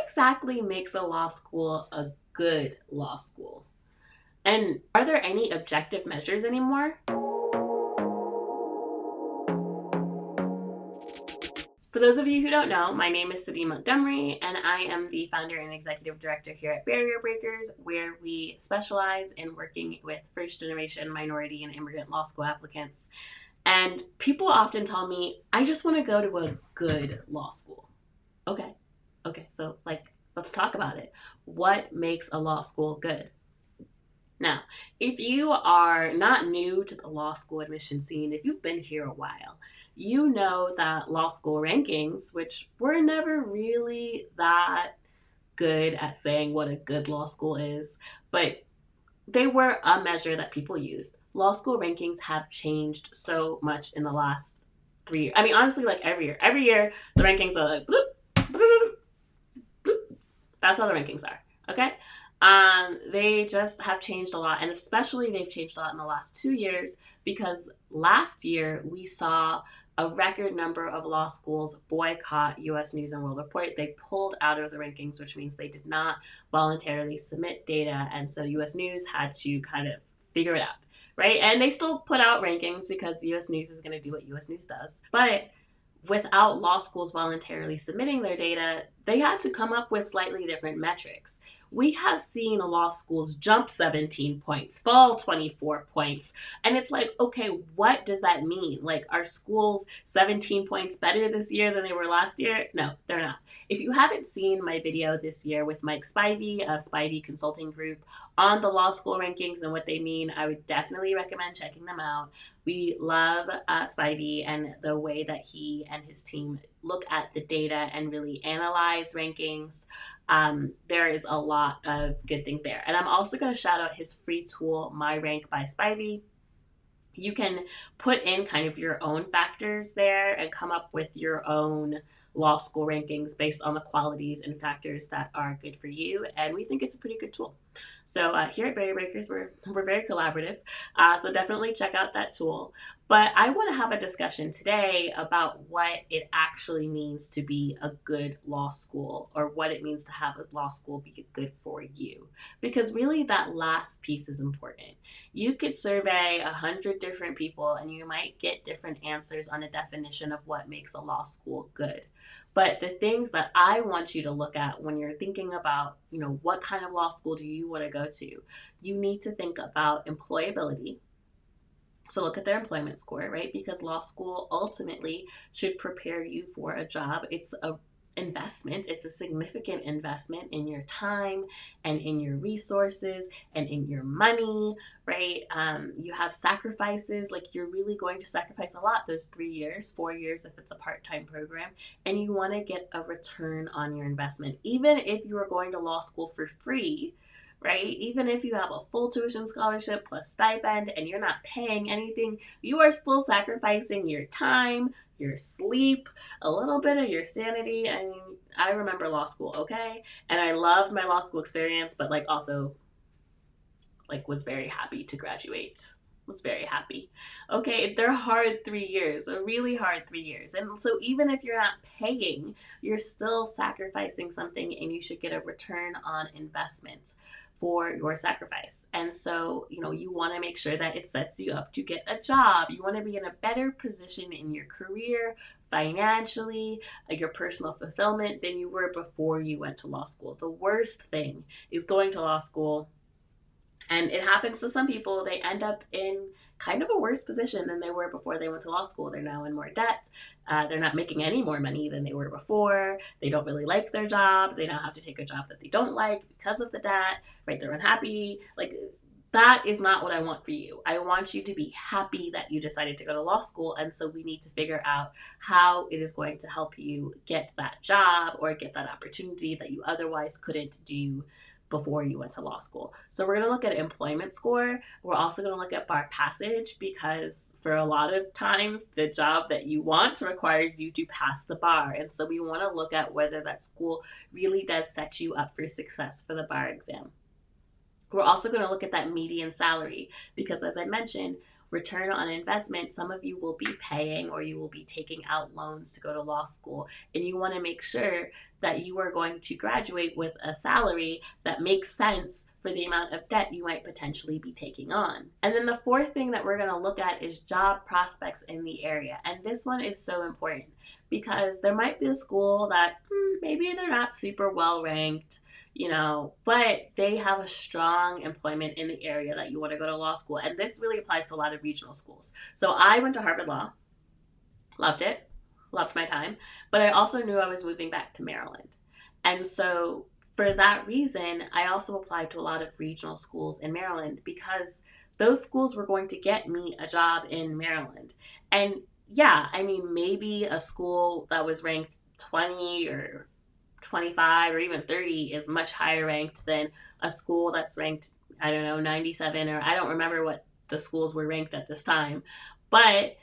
exactly makes a law school a good law school? And are there any objective measures anymore? For those of you who don't know, my name is Sadie Montgomery, and I am the founder and executive director here at Barrier Breakers, where we specialize in working with first-generation minority and immigrant law school applicants. And people often tell me, I just want to go to a good law school. Okay, so let's talk about it. What makes a law school good? Now, if you are not new to the law school admission scene, if you've been here a while, you know that law school rankings, which were never really that good at saying what a good law school is, but they were a measure that people used. Law school rankings have changed so much in the last 3 years. I mean, honestly, like every year. Every year, the rankings are like, bloop, bloop, bloop. That's how the rankings are, okay? They just have changed a lot, and especially they've changed a lot in the last 2 years, because last year we saw a record number of law schools boycott U.S. News and World Report. They pulled out of the rankings, which means they did not voluntarily submit data, and so U.S. News had to kind of figure it out, right? And they still put out rankings because U.S. News is going to do what U.S. News does. But without law schools voluntarily submitting their data, they had to come up with slightly different metrics. We have seen law schools jump 17 points, fall 24 points. And it's like, okay, what does that mean? Like, are schools 17 points better this year than they were last year? No, they're not. If you haven't seen my video this year with Mike Spivey of Spivey Consulting Group on the law school rankings and what they mean, I would definitely recommend checking them out. We love Spivey and the way that he and his team look at the data and really analyze rankings. There is a lot of good things there. And I'm also going to shout out his free tool, My Rank by Spivey. You can put in kind of your own factors there and come up with your own law school rankings based on the qualities and factors that are good for you. And we think it's a pretty good tool. So here at Barrier Breakers, we're very collaborative. So definitely check out that tool. But I want to have a discussion today about what it actually means to be a good law school, or what it means to have a law school be good for you. Because really that last piece is important. You could survey 100 different people and you might get different answers on a definition of what makes a law school good. But the things that I want you to look at when you're thinking about, what kind of law school do you want to go to? You need to think about employability. So look at their employment score, right? Because law school ultimately should prepare you for a job. It's a investment. It's a significant investment in your time and in your resources and in your money, right? You have sacrifices, like you're really going to sacrifice a lot those 3 years, 4 years if it's a part-time program, and you want to get a return on your investment. Even if you are going to law school for free, right? Even if you have a full tuition scholarship plus stipend and you're not paying anything, you are still sacrificing your time, your sleep, a little bit of your sanity. I mean, I remember law school, okay? And I loved my law school experience, but also was very happy to graduate. Was very happy. Okay, they're hard 3 years, a really hard 3 years. And so even if you're not paying, you're still sacrificing something, and you should get a return on investment for your sacrifice. And so, you want to make sure that it sets you up to get a job. You want to be in a better position in your career, financially, your personal fulfillment than you were before you went to law school. The worst thing is going to law school, and it happens to some people, they end up in kind of a worse position than they were before they went to law school. They're now in more debt. They're not making any more money than they were before. They don't really like their job. They now have to take a job that they don't like because of the debt, right? They're unhappy. That is not what I want for you. I want you to be happy that you decided to go to law school. And so we need to figure out how it is going to help you get that job or get that opportunity that you otherwise couldn't do before you went to law school. So we're going to look at employment score. We're also going to look at bar passage, because for a lot of times the job that you want requires you to pass the bar. And so we want to look at whether that school really does set you up for success for the bar exam. We're also going to look at that median salary, because as I mentioned, return on investment, some of you will be paying or you will be taking out loans to go to law school, and you want to make sure that you are going to graduate with a salary that makes sense for the amount of debt you might potentially be taking on. And then the fourth thing that we're going to look at is job prospects in the area. And this one is so important because there might be a school that maybe they're not super well ranked, but they have a strong employment in the area that you want to go to law school. And this really applies to a lot of regional schools. So I went to Harvard Law, loved it, loved my time, but I also knew I was moving back to Maryland. And so for that reason, I also applied to a lot of regional schools in Maryland because those schools were going to get me a job in Maryland. And yeah, I mean, maybe a school that was ranked 20 or 25 or even 30 is much higher ranked than a school that's ranked, 97, or I don't remember what the schools were ranked at this time. But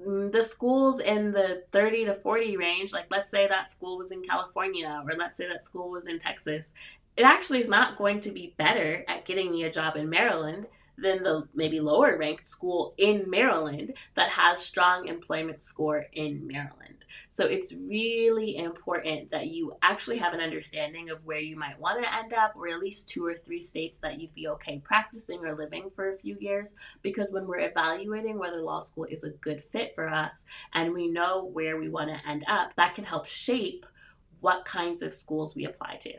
the schools in the 30 to 40 range, like let's say that school was in California or let's say that school was in Texas, it actually is not going to be better at getting me a job in Maryland than the maybe lower ranked school in Maryland that has strong employment score in Maryland. So it's really important that you actually have an understanding of where you might want to end up, or at least 2 or 3 states that you'd be okay practicing or living for a few years, because when we're evaluating whether law school is a good fit for us and we know where we want to end up, that can help shape what kinds of schools we apply to.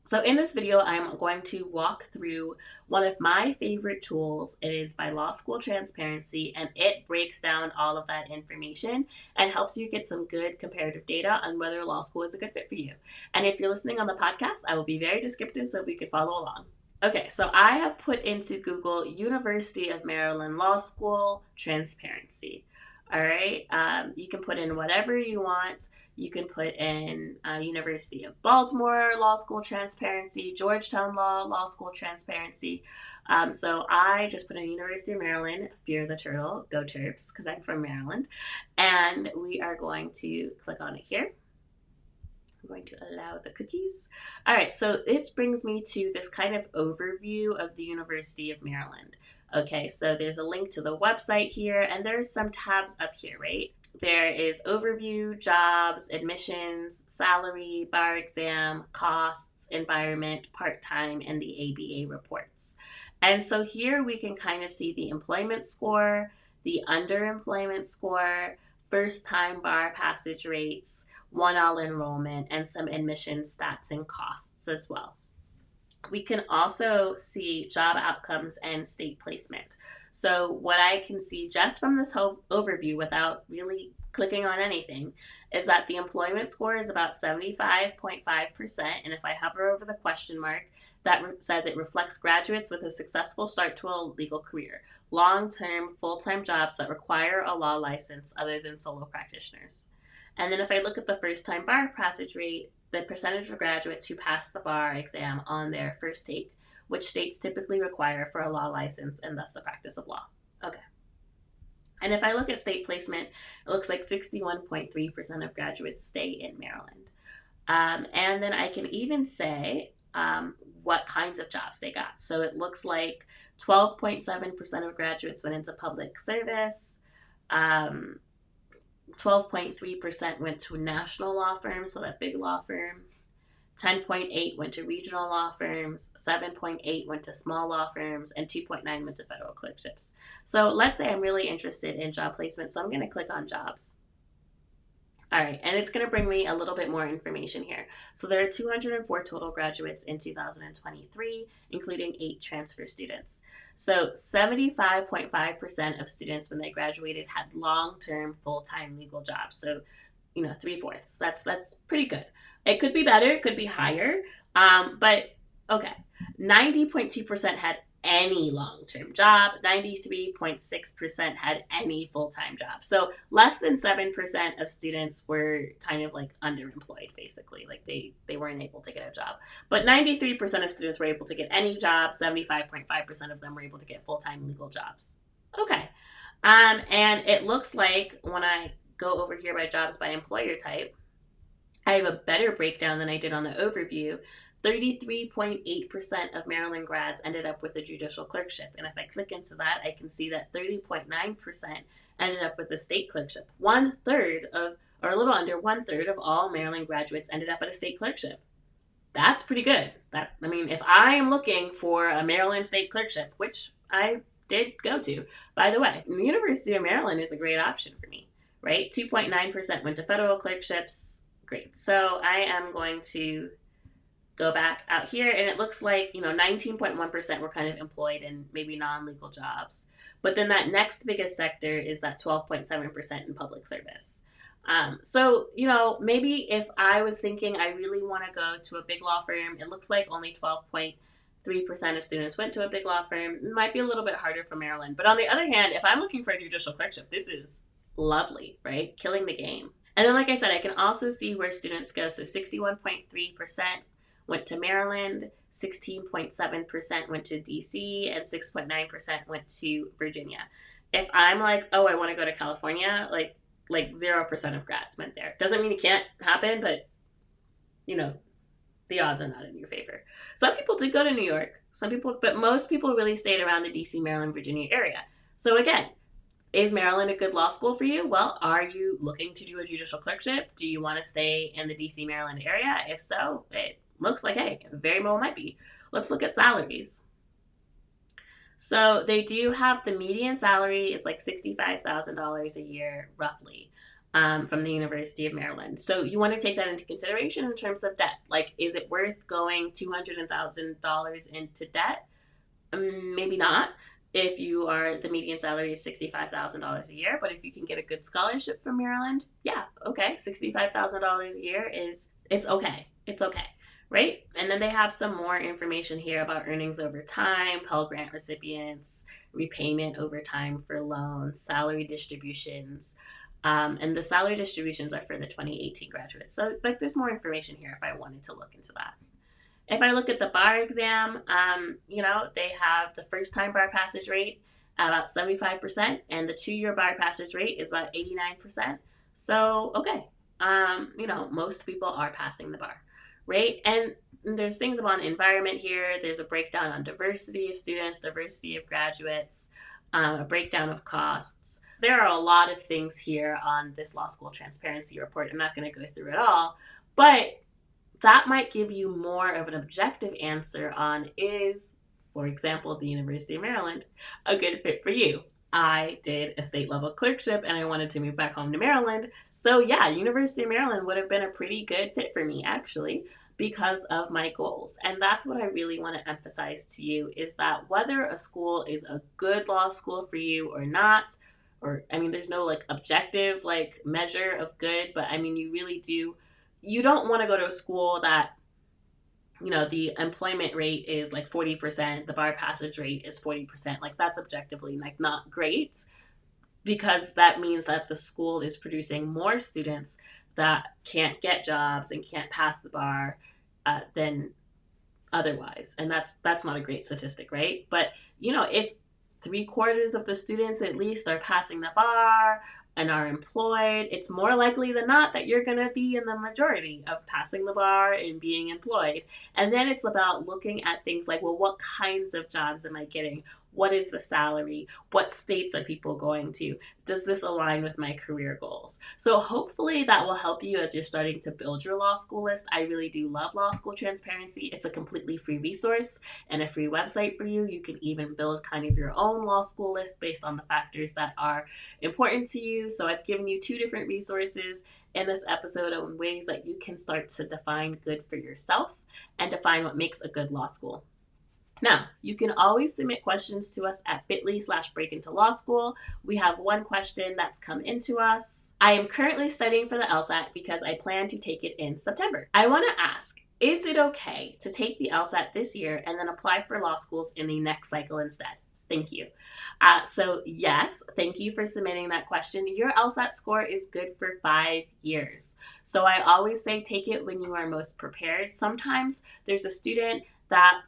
So in this video, I'm going to walk through one of my favorite tools. It is by Law School Transparency, and it breaks down all of that information and helps you get some good comparative data on whether law school is a good fit for you. And if you're listening on the podcast, I will be very descriptive so we can follow along. Okay, so I have put into Google University of Maryland Law School Transparency. All right, you can put in whatever you want. You can put in University of Baltimore Law School Transparency, Georgetown Law School Transparency. So I just put in University of Maryland, Fear the Turtle, go Terps, because I'm from Maryland. And we are going to click on it here. I'm going to allow the cookies. All right, so this brings me to this kind of overview of the University of Maryland. Okay, so there's a link to the website here, and there's some tabs up here, right? There is overview, jobs, admissions, salary, bar exam, costs, environment, part-time, and the ABA reports. And so here we can kind of see the employment score, the underemployment score, first-time bar passage rates, one-all enrollment, and some admission stats and costs as well. We can also see job outcomes and state placement. So what I can see just from this whole overview without really clicking on anything is that the employment score is about 75.5%. And if I hover over the question mark, that says it reflects graduates with a successful start to a legal career, long-term, full-time jobs that require a law license other than solo practitioners. And then if I look at the first-time bar passage rate, the percentage of graduates who pass the bar exam on their first take, which states typically require for a law license and thus the practice of law. Okay. And if I look at state placement, it looks like 61.3% of graduates stay in Maryland. And then I can even say what kinds of jobs they got. So it looks like 12.7% of graduates went into public service, 12.3% went to national law firms, so that big law firm. 10.8 went to regional law firms, 7.8 went to small law firms, and 2.9 went to federal clerkships. So let's say I'm really interested in job placement, so I'm going to click on jobs. All right, and it's going to bring me a little bit more information here. So there are 204 total graduates in 2023, including 8 transfer students. So 75.5% of students when they graduated had long-term, full-time legal jobs. So, 3/4. That's pretty good. It could be better, it could be higher, but okay. 90.2% had any long-term job, 93.6% had any full-time job. So less than 7% of students were kind of like underemployed, basically. Like they weren't able to get a job. But 93% of students were able to get any job, 75.5% of them were able to get full-time legal jobs. Okay. And it looks like when I go over here by jobs by employer type, I have a better breakdown than I did on the overview 33.8% of Maryland grads ended up with a judicial clerkship. And if I click into that, I can see that 30.9% ended up with a state clerkship. Or a little under 1/3 of all Maryland graduates ended up at a state clerkship. That's pretty good. If I am looking for a Maryland state clerkship, which I did go to, by the way, the University of Maryland is a great option for me, right? 2.9% went to federal clerkships. Great. So I am going to go back out here, and it looks like 19.1% were kind of employed in maybe non-legal jobs. But then that next biggest sector is that 12.7% in public service. So maybe if I was thinking I really want to go to a big law firm, it looks like only 12.3% of students went to a big law firm. It might be a little bit harder for Maryland. But on the other hand, if I'm looking for a judicial clerkship, this is lovely, right? Killing the game. And then, like I said, I can also see where students go. So 61.3% went to Maryland, 16.7% went to DC, and 6.9% went to Virginia. If I'm like, oh, I want to go to California, like 0% of grads went there. Doesn't mean it can't happen, but the odds are not in your favor. Some people did go to New York, but most people really stayed around the DC, Maryland, Virginia area. So again, is Maryland a good law school for you? Well, are you looking to do a judicial clerkship? Do you want to stay in the DC, Maryland area? If so, it looks like, hey, it very well might be. Let's look at salaries. So they do have the median salary is like $65,000 a year, roughly, from the University of Maryland. So you want to take that into consideration in terms of debt. Like, is it worth going $200,000 into debt? Maybe not. If the median salary is $65,000 a year, but if you can get a good scholarship from Maryland, yeah, okay, $65,000 a year it's okay. It's okay. Right? And then they have some more information here about earnings over time, Pell Grant recipients, repayment over time for loans, salary distributions. And the salary distributions are for the 2018 graduates. So there's more information here if I wanted to look into that. If I look at the bar exam, they have the first time bar passage rate at about 75%, and the 2-year bar passage rate is about 89%. So, okay, most people are passing the bar. Right? And there's things about environment here. There's a breakdown on diversity of students, diversity of graduates, a breakdown of costs. There are a lot of things here on this law school transparency report. I'm not going to go through it all, but that might give you more of an objective answer on is, for example, the University of Maryland a good fit for you. I did a state level clerkship and I wanted to move back home to Maryland. So yeah, University of Maryland would have been a pretty good fit for me actually because of my goals. And that's what I really want to emphasize to you is that whether a school is a good law school for you or not, there's no objective measure of good, but you don't want to go to a school that the employment rate is 40%, the bar passage rate is 40%. That's objectively not great because that means that the school is producing more students that can't get jobs and can't pass the bar than otherwise. And that's not a great statistic, right? But, if 3/4 of the students at least are passing the bar and are employed, it's more likely than not that you're going to be in the majority of passing the bar and being employed. And then it's about looking at things like, well, what kinds of jobs am I getting? What is the salary? What states are people going to? Does this align with my career goals? So hopefully that will help you as you're starting to build your law school list. I really do love Law School Transparency. It's a completely free resource and a free website for you. You can even build kind of your own law school list based on the factors that are important to you. So I've given you 2 different resources in this episode on ways that you can start to define good for yourself and define what makes a good law school. Now, you can always submit questions to us at bit.ly/breakintolawschool. We have one question that's come into us. I am currently studying for the LSAT because I plan to take it in September. I want to ask, is it okay to take the LSAT this year and then apply for law schools in the next cycle instead? Thank you. So yes, thank you for submitting that question. Your LSAT score is good for 5 years. So I always say take it when you are most prepared. Sometimes there's a student that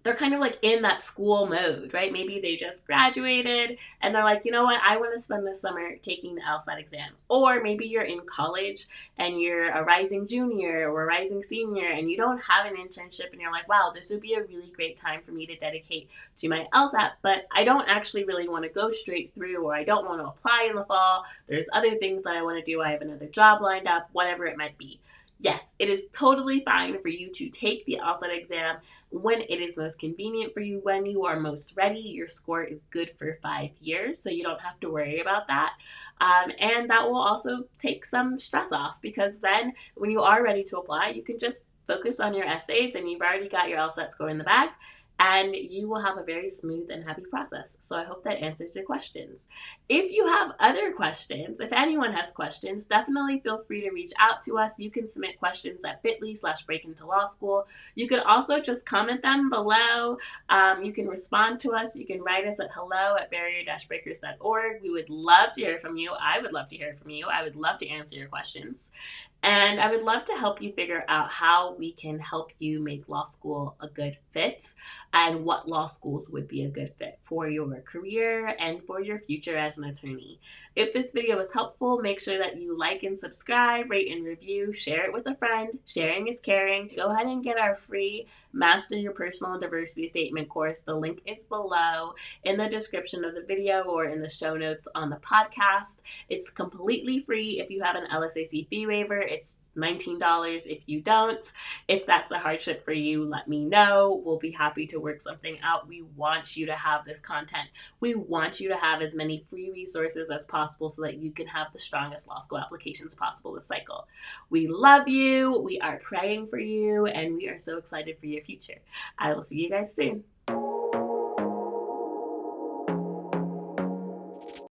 they're kind of like in that school mode, right? Maybe they just graduated and they're like, you know what, I want to spend this summer taking the LSAT exam. Or maybe you're in college and you're a rising junior or a rising senior and you don't have an internship and you're like, wow, this would be a really great time for me to dedicate to my LSAT, but I don't actually really want to go straight through, or I don't want to apply in the fall. There's other things that I want to do. I have another job lined up, whatever it might be. Yes, it is totally fine for you to take the LSAT exam when it is most convenient for you, when you are most ready. Your score is good for 5 years, so you don't have to worry about that. And that will also take some stress off, because then when you are ready to apply, you can just focus on your essays and you've already got your LSAT score in the bag, and you will have a very smooth and happy process. So I hope that answers your questions. If you have other questions, if anyone has questions, definitely feel free to reach out to us. You can submit questions at bit.ly/breakinto-law-school. You can also just comment them below. You can respond to us. You can write us at hello@barrier-breakers.org. We would love to hear from you. I would love to hear from you. I would love to answer your questions. And I would love to help you figure out how we can help you make law school a good fit, and what law schools would be a good fit for your career and for your future as an attorney. If this video was helpful, make sure that you like and subscribe, rate and review, share it with a friend. Sharing is caring. Go ahead and get our free Master Your Personal Diversity Statement course. The link is below in the description of the video or in the show notes on the podcast. It's completely free if you have an LSAT fee waiver. It's $19 if you don't. If that's a hardship for you, let me know. We'll be happy to work something out. We want you to have this content. We want you to have as many free resources as possible so that you can have the strongest law school applications possible this cycle. We love you. We are praying for you, and we are so excited for your future. I will see you guys soon.